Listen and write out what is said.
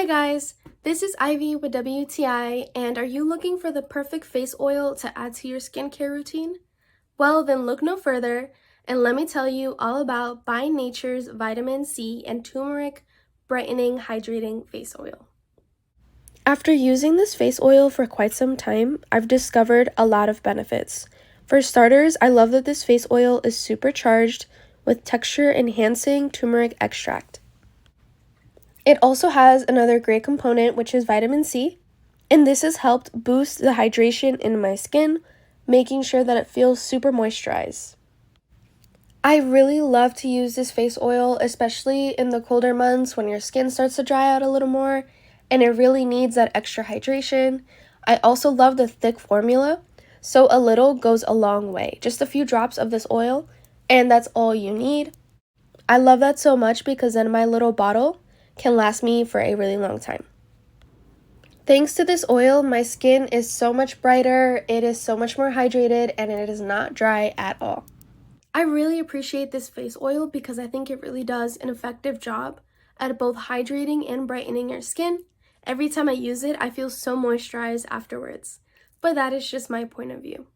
Hi guys, this is Ivy with WTI, and are you looking for the perfect face oil to add to your skincare routine? Well, then look no further, and let me tell you all about By Nature's Vitamin C and Turmeric Brightening Hydrating Face Oil. After using this face oil for quite some time, I've discovered a lot of benefits. For starters, I love that this face oil is supercharged with texture-enhancing turmeric extract. It also has another great component, which is vitamin C, and this has helped boost the hydration in my skin, making sure that it feels super moisturized. I really love to use this face oil, especially in the colder months when your skin starts to dry out a little more, and it really needs that extra hydration. I also love the thick formula, so a little goes a long way. Just a few drops of this oil, and that's all you need. I love that so much because then my little bottle can last me for a really long time. Thanks to this oil, my skin is so much brighter, it is so much more hydrated, and it is not dry at all. I really appreciate this face oil because I think it really does an effective job at both hydrating and brightening your skin. Every time I use it, I feel so moisturized afterwards. But that is just my point of view.